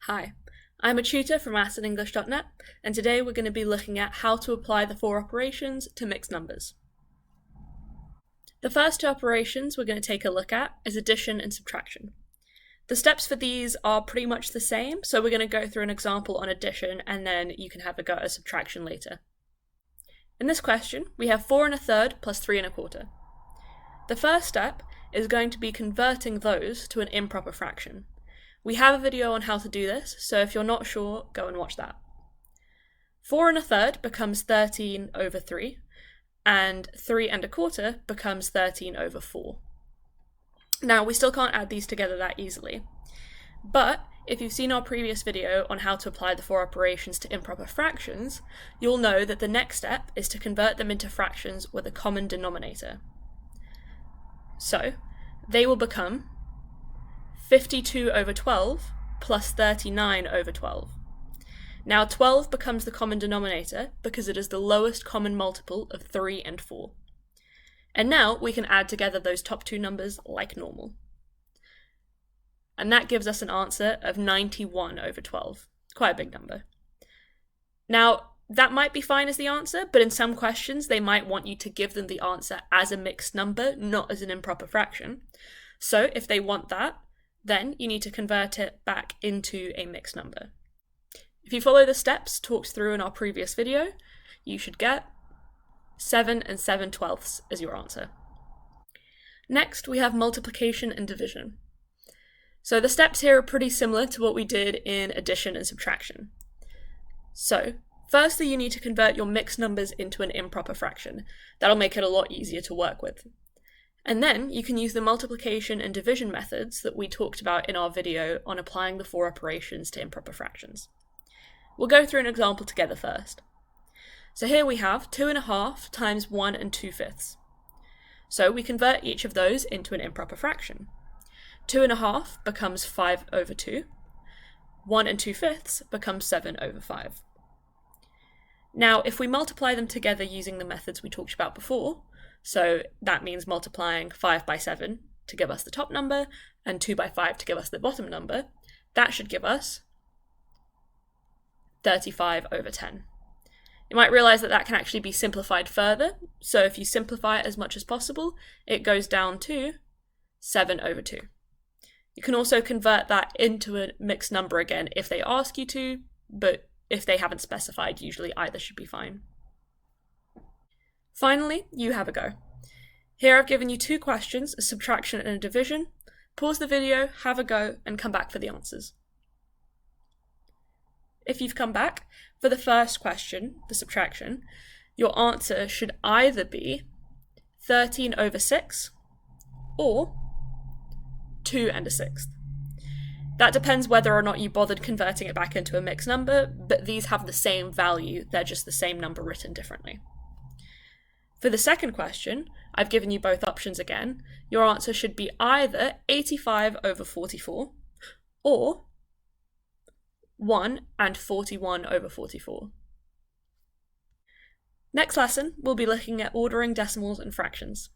Hi, I'm a tutor from mathsandenglish.net, and today we're going to be looking at how to apply the four operations to mixed numbers. The first two operations we're going to take a look at is addition and subtraction. The steps for these are pretty much the same, so we're going to go through an example on addition and then you can have a go at subtraction later. In this question, we have 4 1/3 plus 3 1/4. The first step is going to be converting those to an improper fraction. We have a video on how to do this, so if you're not sure, go and watch that. 4 1/3 becomes 13 over 3, and 3 1/4 becomes 13 over 4. Now, we still can't add these together that easily, but if you've seen our previous video on how to apply the four operations to improper fractions, you'll know that the next step is to convert them into fractions with a common denominator. So, they will become 52 over 12 plus 39 over 12. Now 12 becomes the common denominator because it is the lowest common multiple of 3 and 4. And now we can add together those top two numbers like normal. And that gives us an answer of 91 over 12. Quite a big number. Now, that might be fine as the answer, but in some questions they might want you to give them the answer as a mixed number, not as an improper fraction. So if they want that, then you need to convert it back into a mixed number. If you follow the steps talked through in our previous video, you should get 7 7/12 as your answer. Next, we have multiplication and division. So the steps here are pretty similar to what we did in addition and subtraction. So, firstly, you need to convert your mixed numbers into an improper fraction. That'll make it a lot easier to work with. And then you can use the multiplication and division methods that we talked about in our video on applying the four operations to improper fractions. We'll go through an example together first. So here we have 2 1/2 times 1 2/5. So we convert each of those into an improper fraction. 2 1/2 becomes 5 over 2. 1 2/5 becomes 7 over 5. Now, if we multiply them together using the methods we talked about before, so that means multiplying 5 by 7 to give us the top number and 2 by 5 to give us the bottom number, that should give us 35 over 10. You might realise that that can actually be simplified further, so if you simplify it as much as possible, it goes down to 7 over 2. You can also convert that into a mixed number again if they ask you to, but if they haven't specified, usually either should be fine. Finally, you have a go. Here I've given you two questions, a subtraction and a division. Pause the video, have a go, and come back for the answers. If you've come back, for the first question, the subtraction, your answer should either be 13 over 6 or 2 1/6. That depends whether or not you bothered converting it back into a mixed number, but these have the same value, they're just the same number written differently. For the second question, I've given you both options again. Your answer should be either 85 over 44 or 1 41 over 44. Next lesson, we'll be looking at ordering decimals and fractions.